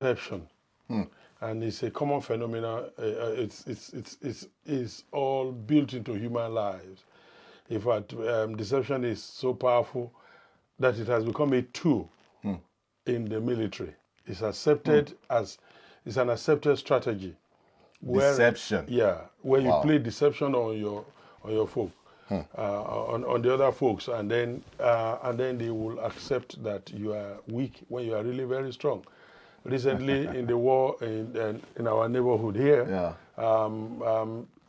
deception, and it's a common phenomenon. It's all built into human lives. In fact, deception is so powerful that it has become a tool in the military. It's accepted as it's an accepted strategy. Deception. Yeah, where you Wow. play deception on your folk, on the other folks, and then they will accept that you are weak when you are really very strong. Recently, in the war in our neighborhood here,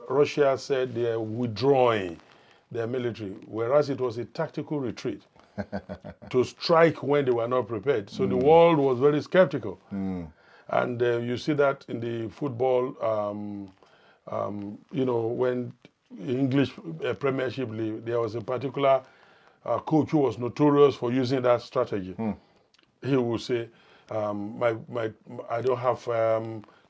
Russia said they are withdrawing their military, whereas it was a tactical retreat to strike when they were not prepared. So the world was very skeptical. And you see that in the football, when English Premiership League, there was a particular coach who was notorious for using that strategy. He would say, I don't have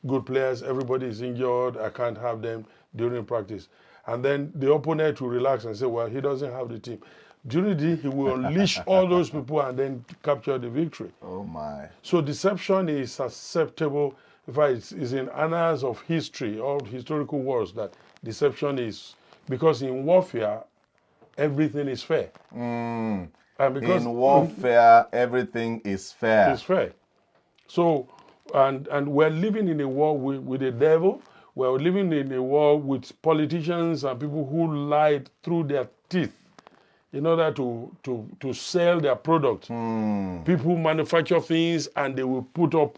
good players, everybody is injured, I can't have them during practice. And then the opponent will relax and say, well, he doesn't have the team. During the day, he will unleash all those people and then capture the victory. Oh my. So deception is acceptable. In fact, it's in annals of history, of historical wars, that deception is, because in warfare, everything is fair. Mm. And because in warfare, everything is fair. it's fair. So, and we're living in a war with the devil. We're living in a war with politicians and people who lied through their teeth in order to sell their product. People manufacture things and they will put up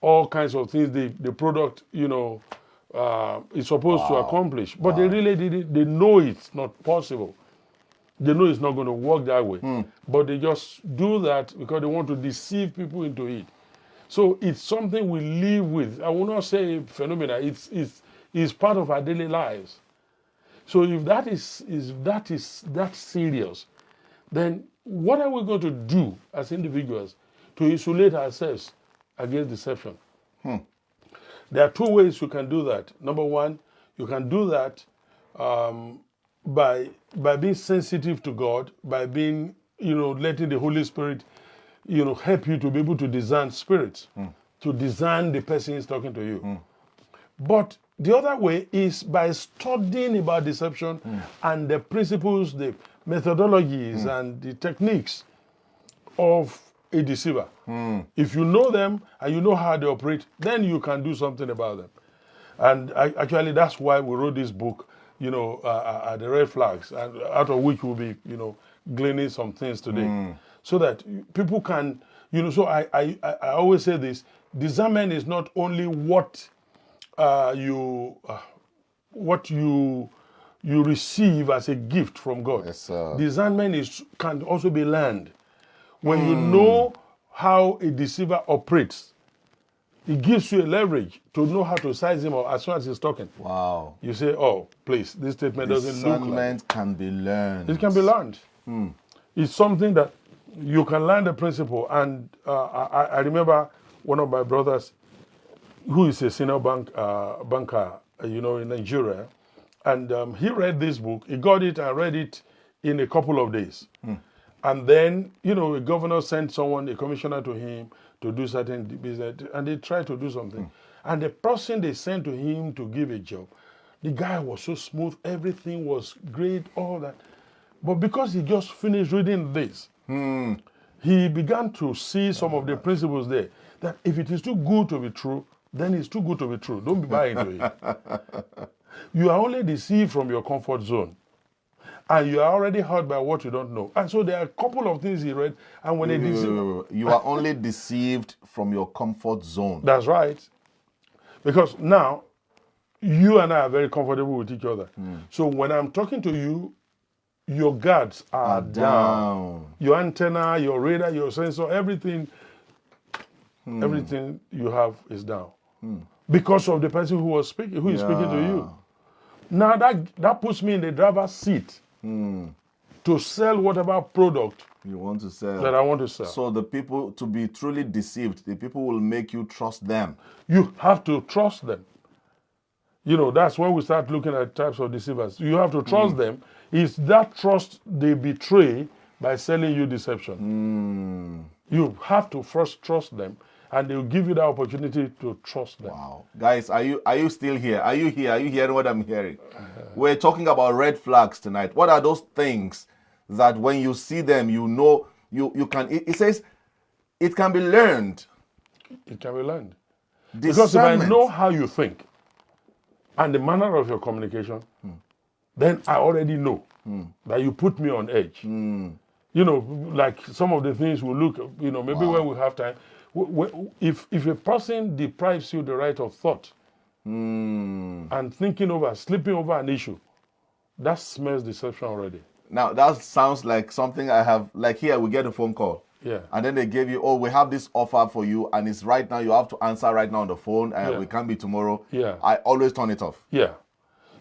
all kinds of things the product, is supposed to accomplish. But they really didn't. They know it's not possible. They know it's not going to work that way. But they just do that because they want to deceive people into it. So it's something we live with. I will not say phenomena. It's part of our daily lives. So if that is that serious, then what are we going to do as individuals to insulate ourselves against deception? There are two ways you can do that. Number one, you can do that by being sensitive to God, by being, letting the Holy Spirit, help you to be able to discern spirits, to discern the person who's talking to you. But the other way is by studying about deception and the principles, the methodologies, and the techniques of a deceiver. If you know them and you know how they operate, then you can do something about them. And actually, that's why we wrote this book, the red flags, and out of which we'll be, gleaning some things today, so that people can, So I always say this: discernment is not only what you receive as a gift from God. Yes, sir. Discernment can also be learned. When you know how a deceiver operates, it gives you a leverage to know how to size him up as soon as he's talking. Wow. You say, oh, please, this statement doesn't look like. Discernment can be learned. It can be learned. It's something that you can learn the principle. And I remember one of my brothers, who is a senior banker, in Nigeria, and he read this book. He got it and read it in a couple of days. And then, a governor sent someone, a commissioner, to him to do certain business, and they tried to do something. And the person they sent to him to give a job, the guy was so smooth, everything was great, all that. But because he just finished reading this, he began to see some of the principles there, that if it is too good to be true, then it's too good to be true. Don't be buying into it. You are only deceived from your comfort zone. And you are already hurt by what you don't know. And so there are a couple of things he read, and when you are only deceived from your comfort zone. That's right. Because now, you and I are very comfortable with each other. So when I'm talking to you, your guards are down. Your antenna, your radar, your sensor, everything you have is down. Because of the person who is speaking to you. Now that puts me in the driver's seat to sell whatever product you want to sell, that I want to sell. So the people, to be truly deceived, the people will make you trust them. You have to trust them. That's when we start looking at types of deceivers. You have to trust them. It's that trust they betray by selling you deception. You have to first trust them, and they will give you the opportunity to trust them. Wow. Guys, are you still here? Are you here? Are you hearing what I'm hearing? We're talking about red flags tonight. What are those things that when you see them, you know you can, it says it can be learned. It can be learned. Because if I know how you think and the manner of your communication, then I already know that you put me on edge. You know, like some of the things we look, you know, maybe when we have time, if a person deprives you the right of thought and thinking over, sleeping over an issue, that smells deception already. Now, that sounds like something I have, like here we get a phone call. Yeah. And then they gave you, oh, we have this offer for you, and it's right now, you have to answer right now on the phone, and we can't be tomorrow. Yeah. I always turn it off. Yeah.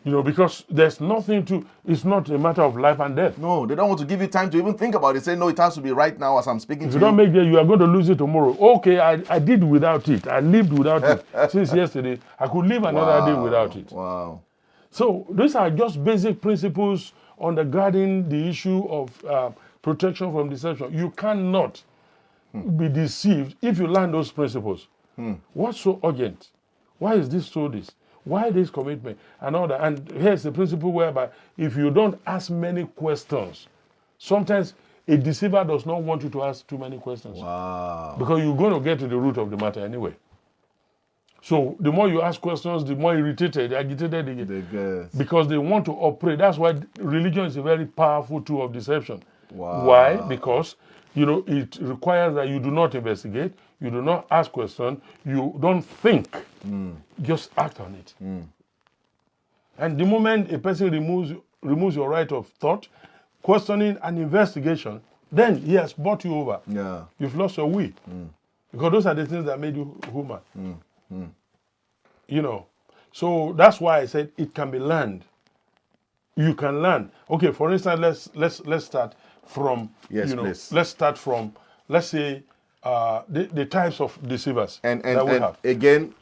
You know, because there's nothing to, it's not a matter of life and death. No, they don't want to give you time to even think about it. Say, no, it has to be right now as I'm speaking to you. If you don't make it, you are going to lose it tomorrow. Okay, I did without it. I lived without it since yesterday. I could live another day without it. Wow. So these are just basic principles undergirding the issue of protection from deception. You cannot be deceived if you learn those principles. What's so urgent? Why is this so this? Why this commitment? And all that. And here's the principle whereby if you don't ask many questions, sometimes a deceiver does not want you to ask too many questions. Wow. Because you're going to get to the root of the matter anyway. So the more you ask questions, the more irritated, agitated they get. Because they want to operate. That's why religion is a very powerful tool of deception. Wow. Why? Because, you know, it requires that you do not investigate, you do not ask questions, you don't think, just act on it. And the moment a person removes your right of thought, questioning and investigation, then he has bought you over. Yeah. You've lost your way. Because those are the things that made you human. You know, so that's why I said it can be learned. You can learn. Okay, for instance, let's start from, please. Let's start from, let's say, the types of deceivers that we have. Again,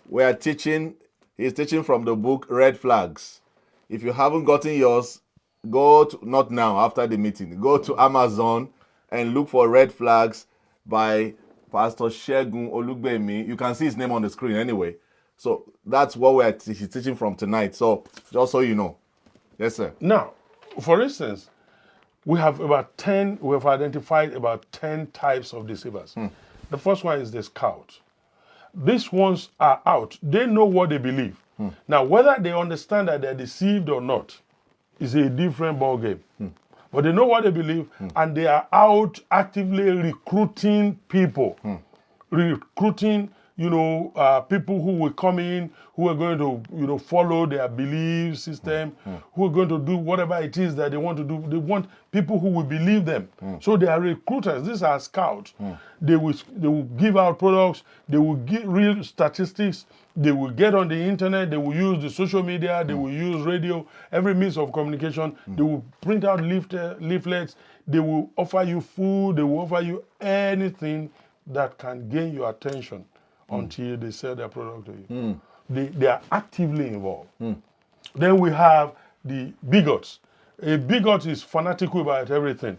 we are teaching, he's teaching from the book Red Flags. If you haven't gotten yours, go to, not now, after the meeting, go to Amazon and look for Red Flags by Pastor Segun Olugbemi. You can see his name on the screen anyway. So that's what we're teaching from tonight. So just so you know. Yes, sir. Now, for instance, we have identified about 10 types of deceivers. The first one is the scout. These ones are out. They know what they believe. Now, whether they understand that they're deceived or not is a different ballgame. But they know what they believe, and they are out actively recruiting people. Recruiting, people who will come in, who are going to, follow their belief system, who are going to do whatever it is that they want to do. They want people who will believe them. So they are recruiters. These are scouts. They will give out products. They will give real statistics. They will get on the internet. They will use the social media. They will use radio, every means of communication. They will print out leaflets. They will offer you food. They will offer you anything that can gain your attention until they sell their product to you. They are actively involved. Then we have the bigots. A bigot is fanatical about everything.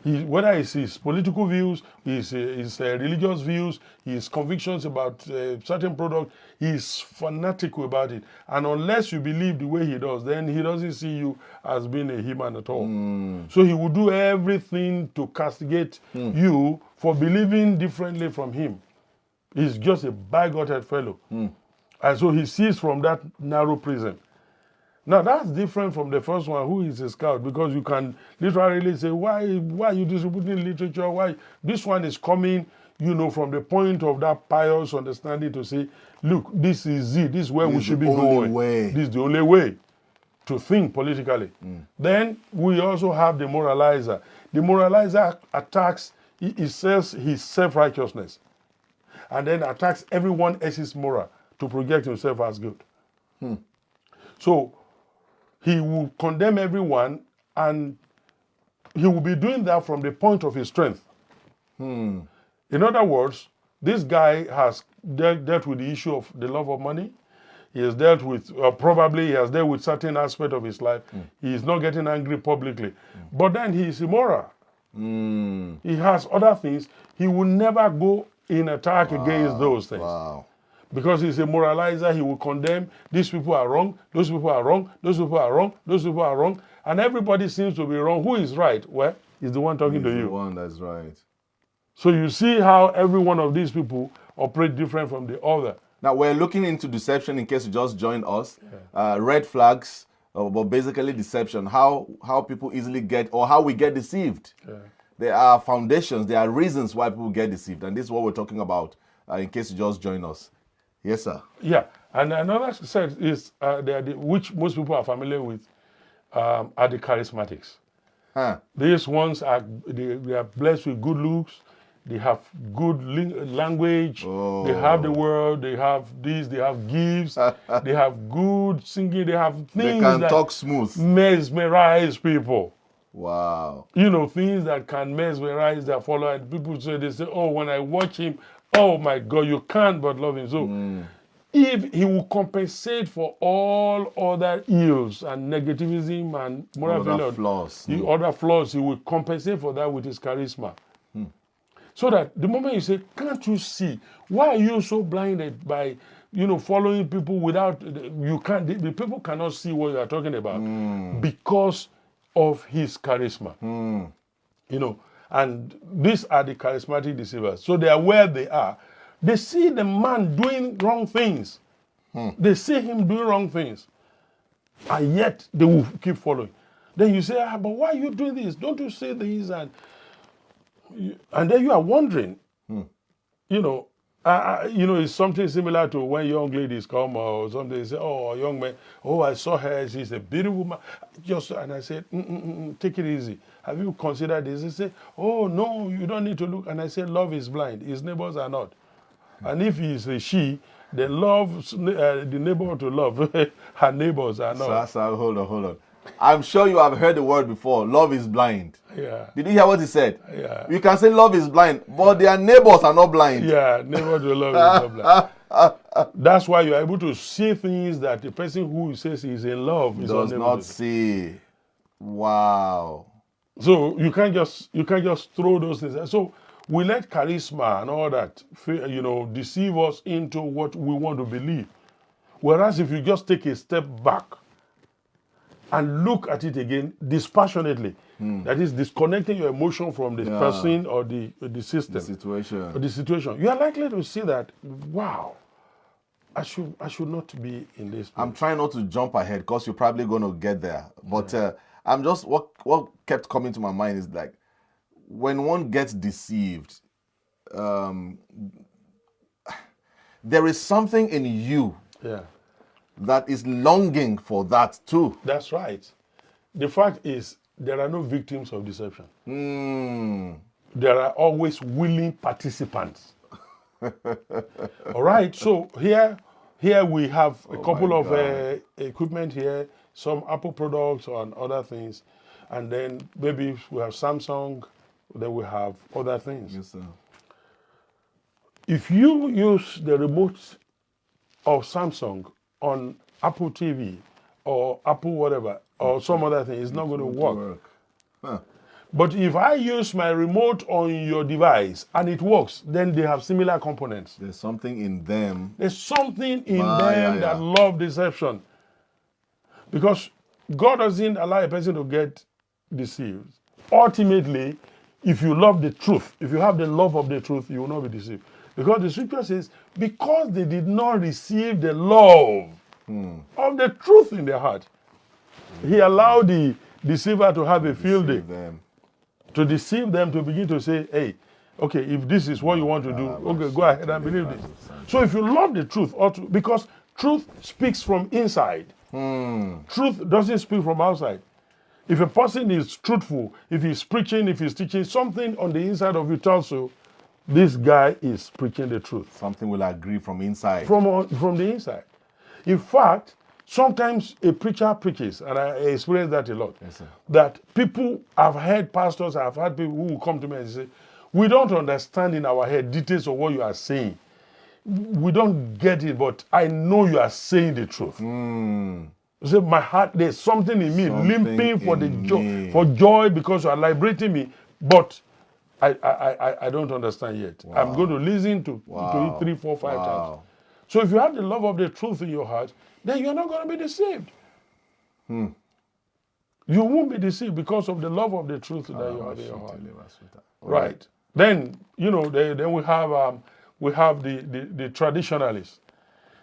Whether it's his political views, his religious views, his convictions about certain product, he's fanatical about it. And unless you believe the way he does, then he doesn't see you as being a human at all. So he will do everything to castigate you for believing differently from him. He's just a bigoted fellow. And so he sees from that narrow prism. Now that's different from the first one, who is a scout, because you can literally say, why are you distributing literature? Why? This one is coming, from the point of that pious understanding to say, look, this is it. This is where we should be going. This is the only way to think politically. Then we also have the moralizer. The moralizer attacks, he says his self-righteousness, and then attacks everyone else's moral to project himself as good. So he will condemn everyone, and he will be doing that from the point of his strength. In other words, this guy has dealt with the issue of the love of money. He has dealt with, probably he has dealt with certain aspect of his life. He is not getting angry publicly. But then he is immoral. He has other things. He will never go in attack against those things. Wow. Because he's a moralizer, he will condemn, these people are wrong, those people are wrong, those people are wrong, those people are wrong, and everybody seems to be wrong. Who is right? Well, he's the one talking to He's you. the one that's right. So you see how every one of these people operate different from the other. Now, we're looking into deception in case you just joined us. Red flags, but basically deception, how people easily get, or how we get deceived. There are foundations, there are reasons why people get deceived, and this is what we're talking about in case you just joined us. Yes, sir. Yeah, and another set is, which most people are familiar with, are the charismatics. Huh. These ones are they are blessed with good looks. They have good language. They have the word. They have this. They have gifts. They have good singing. They have things They can that talk smooth. mesmerize people. Wow. You know, things that can mesmerize their followers. People they say, oh, when I watch him, oh my God, you can't but love him. So if he will compensate for all other ills and negativism and moral failure, flaws. the other flaws, he will compensate for that with his charisma. So that the moment you say, can't you see? Why are you so blinded by, following people without, you can't, the people cannot see what you are talking about because of his charisma. And these are the charismatic deceivers. So they are where they are. They see the man doing wrong things. They see him doing wrong things. And yet they will keep following. Then you say, but why are you doing this? Don't you say this? And then you are wondering, it's something similar to when young ladies come or something. They say, oh, a young man, oh, I saw her. She's a beautiful woman. And I said, take it easy. Have you considered this? They say, oh, no, you don't need to look. And I said, love is blind. His neighbors are not. And if he's a she, then love the neighbor to love. Her neighbors are not. Sir, hold on. I'm sure you have heard the word before. Love is blind. Yeah. Did you hear what he said? Yeah. You can say love is blind, but their neighbors are not blind. Yeah, neighbor to love is not blind. That's why you are able to see things that the person who says he's in love is Does not see. Wow. So you can't just throw those things. So we let charisma and all that, deceive us into what we want to believe. Whereas if you just take a step back and look at it again dispassionately, that is disconnecting your emotion from the person or the system, the situation, you are likely to see that, wow, I should not be in this place. I'm trying not to jump ahead because you're probably going to get there. But I'm just, what kept coming to my mind is like, when one gets deceived, there is something in you that is longing for that too. That's right. The fact is, there are no victims of deception. There are always willing participants. All right, so here we have a couple of equipment here, some Apple products and other things, and then maybe we have Samsung, then we have other things. Yes, sir. If you use the remote of Samsung on Apple TV or Apple whatever or some other thing, it's not going to work. Huh. But if I use my remote on your device and it works, then they have similar components. There's something in them. There's something in them that love deception. Because God doesn't allow a person to get deceived. Ultimately, if you love the truth, if you have the love of the truth, you will not be deceived. Because the scripture says, because they did not receive the love of the truth in their heart, he allowed the deceiver to have a field day. To deceive them, to begin to say, hey, okay, if this is what you want to do, okay, go ahead and believe this. So if you love the truth, because truth speaks from inside. Truth doesn't speak from outside. If a person is truthful, if he's preaching, if he's teaching, something on the inside of you tells you, this guy is preaching the truth. Something will agree from inside. From the inside. In fact, sometimes a preacher preaches, and I experience that a lot, that people, I've heard pastors, I've had people who will come to me and say, we don't understand in our head details of what you are saying. We don't get it, but I know you are saying the truth. You say, my heart, there's something in me limping for joy because you are liberating me, but I don't understand yet. Wow. I'm going to listen to it 3, 4, 5 times. So if you have the love of the truth in your heart, then you're not going to be deceived. You won't be deceived because of the love of the truth that you have in your heart. Right. Then, then we have the traditionalists.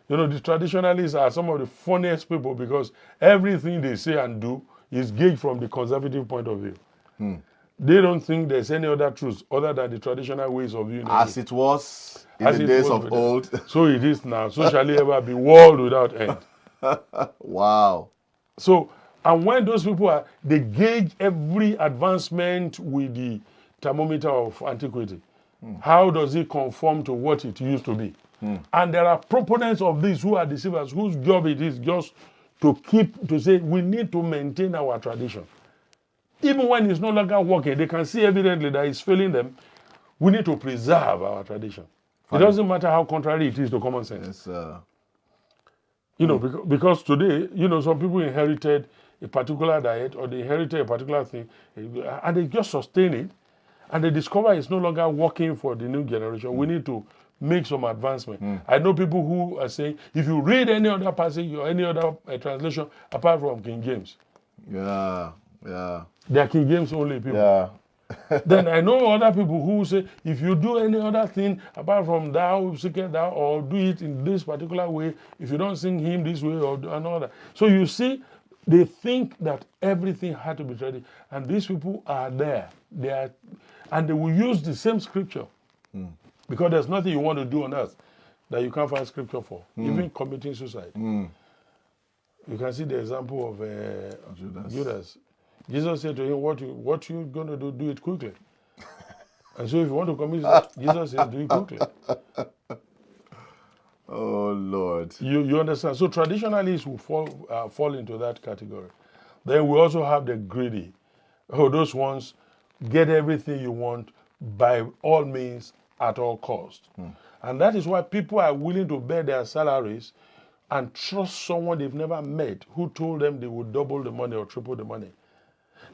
The traditionalists are some of the funniest people because everything they say and do is gauged from the conservative point of view. They don't think there's any other truth other than the traditional ways of viewing as it was in the days of old. So it is now. So shall it ever be, world without end. Wow. So, and when those people they gauge every advancement with the thermometer of antiquity. How does it conform to what it used to be? And there are proponents of this who are deceivers, whose job it is just to say we need to maintain our tradition. Even when it's no longer working, they can see evidently that it's failing them. We need to preserve our tradition. Fine. It doesn't matter how contrary it is to common sense. Because today, some people inherited a particular diet or they inherited a particular thing and they just sustain it and they discover it's no longer working for the new generation. We need to make some advancement. I know people who are saying, if you read any other passage or any other translation apart from King James, they are King James only people. Then I know other people who say, if you do any other thing apart from thou, seekest thou, or do it in this particular way, if you don't sing him this way or another. So you see, they think that everything had to be traditional. And these people are there. And they will use the same scripture. Because there's nothing you want to do on earth that you can't find scripture for. Even committing suicide. You can see the example of Judas. Jesus said to him, what you going to do it quickly. And so if you want to commit suicide, Jesus said, do it quickly. Oh, Lord. You understand? So traditionalists will fall into that category. Then we also have the greedy. Those ones get everything you want by all means at all cost. And that is why people are willing to bear their salaries and trust someone they've never met who told them they would double the money or triple the money.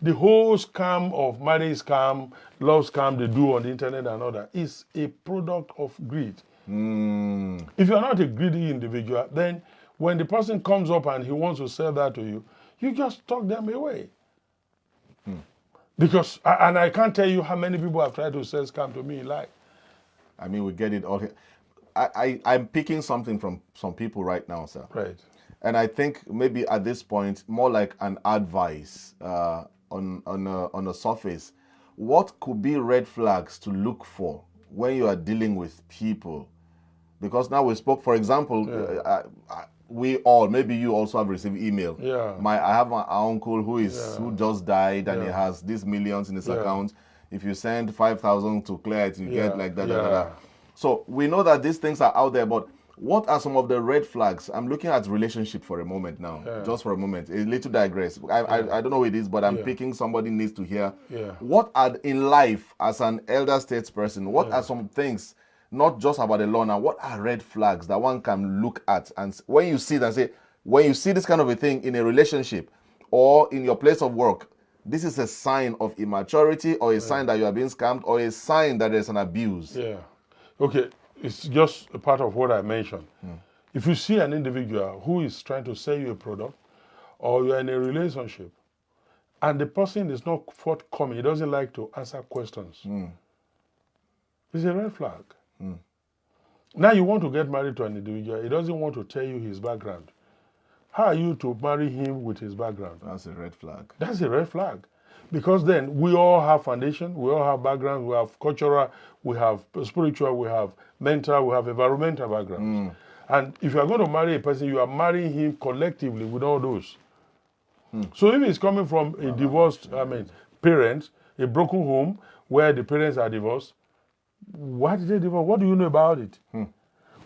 The whole scam of marriage scam, love scam they do on the internet and all that is a product of greed. If you're not a greedy individual, then when the person comes up and he wants to sell that to you, you just talk them away. Because, and I can't tell you how many people have tried to sell scam to me in life. I mean, we get it all here. I'm picking something from some people right now, sir. Right. And I think maybe at this point, more like an advice on a surface. What could be red flags to look for when you are dealing with people? Because now we spoke, for example, we all, maybe you also have received email. I have my uncle who just died and he has these millions in his account. If you send 5,000 to clear it, you get like that. So we know that these things are out there, but what are some of the red flags? I'm looking at relationship for a moment now, just for a moment. A little digress. I don't know what it is, but I'm picking somebody needs to hear. What are in life as an elder statesperson? What are some things, not just about the law now, what are red flags that one can look at and when you see that, say, when you see this kind of a thing in a relationship or in your place of work, this is a sign of immaturity or a sign that you are being scammed or a sign that there's an abuse. Okay, it's just a part of what I mentioned. If you see an individual who is trying to sell you a product or you're in a relationship and the person is not forthcoming, he doesn't like to answer questions, it's a red flag. Now you want to get married to an individual, he doesn't want to tell you his background. How are you to marry him with his background? That's a red flag. That's a red flag. Because then we all have foundation, we all have background, we have cultural, we have spiritual, we have mental, we have environmental backgrounds. And if you are going to marry a person, you are marrying him collectively with all those. So if he's coming from a divorced, parents, a broken home where the parents are divorced, why did they divorce? What do you know about it?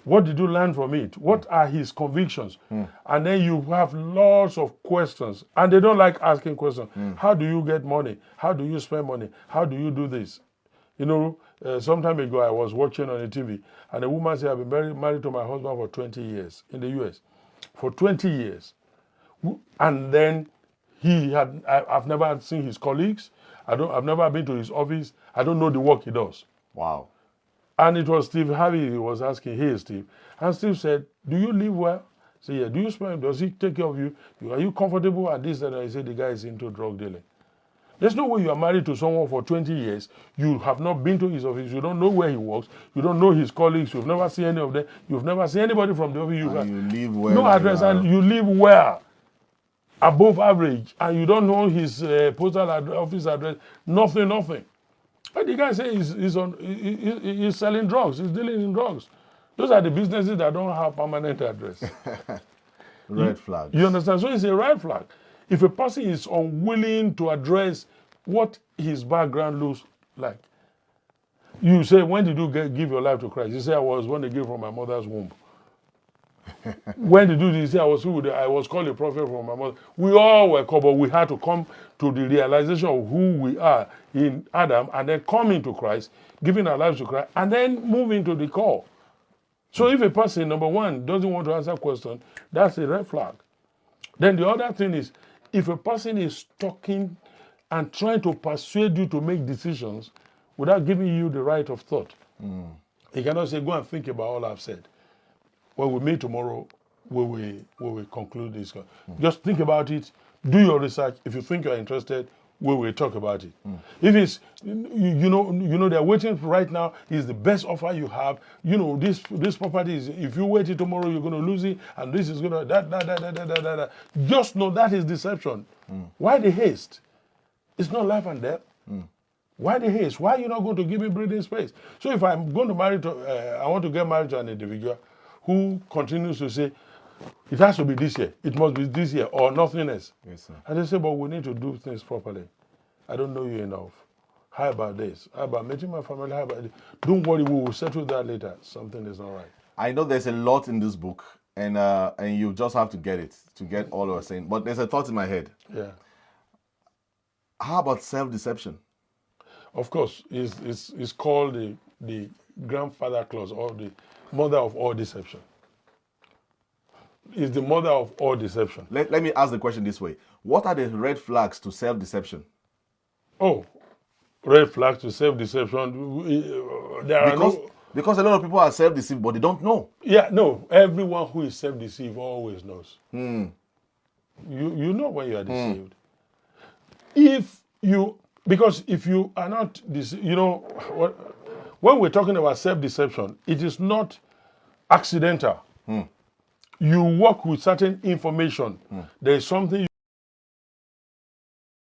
What did you learn from it? What are his convictions? And then you have lots of questions. And they don't like asking questions. How do you get money? How do you spend money? How do you do this? Some time ago I was watching on the TV and a woman said, I've been married to my husband for 20 years in the US. For 20 years. And then I've never seen his colleagues. I've never been to his office. I don't know the work he does. Wow. And it was Steve Harvey who was asking, hey, Steve. And Steve said, do you live well? I said, yeah. Do you spend, does he take care of you? Are you comfortable at this? And I said, the guy is into drug dealing. There's no way you are married to someone for 20 years. You have not been to his office. You don't know where he works. You don't know his colleagues. You've never seen any of them. You've never seen anybody from the office. You live well. No address, and you live well, above average, and you don't know his office address. Nothing. But the guy says he's selling drugs. He's dealing in drugs. Those are the businesses that don't have permanent address. Red flags. You understand? So it's a red flag. If a person is unwilling to address what his background looks like, you say, when did you give your life to Christ? You say, I was born again from my mother's womb. When did you do this? I was called a prophet from my mother. We all were called, but we had to come to the realization of who we are in Adam, and then come into Christ, giving our lives to Christ, and then move into the call. So if a person, number one, doesn't want to answer question, that's a red flag. Then the other thing is, if a person is talking and trying to persuade you to make decisions without giving you the right of thought, he cannot say, go and think about all I've said. When we meet tomorrow, we will conclude this. Just think about it, do your research. If you think you're interested, we will talk about it. If it's, you know, they're waiting right now, is the best offer you have. You know, this property is, if you wait till tomorrow, you're going to lose it, and this is going to, that. Just know that is deception. Why the haste? It's not life and death. Why the haste? Why are you not going to give me breathing space? So if I'm going to I want to get married to an individual who continues to say, it has to be this year, it must be this year, or nothing else. Yes, sir. And they say, but we need to do things properly. I don't know you enough. How about this? How about meeting my family? How about this? Don't worry, we will settle that later. Something is not right. I know there's a lot in this book, and you just have to get it, to get all we're saying. But there's a thought in my head. Yeah. How about self-deception? Of course, it's called the grandfather clause, or the mother of all deception. Is the mother of all deception. Let me ask the question this way. What are the red flags to self-deception? Oh, red flags to self-deception. Because a lot of people are self-deceived, but they don't know. Yeah, no. Everyone who is self-deceived always knows. You know when you are deceived. Because if you are not, you know, when we're talking about self-deception, it is not accidental. You work with certain information. There is something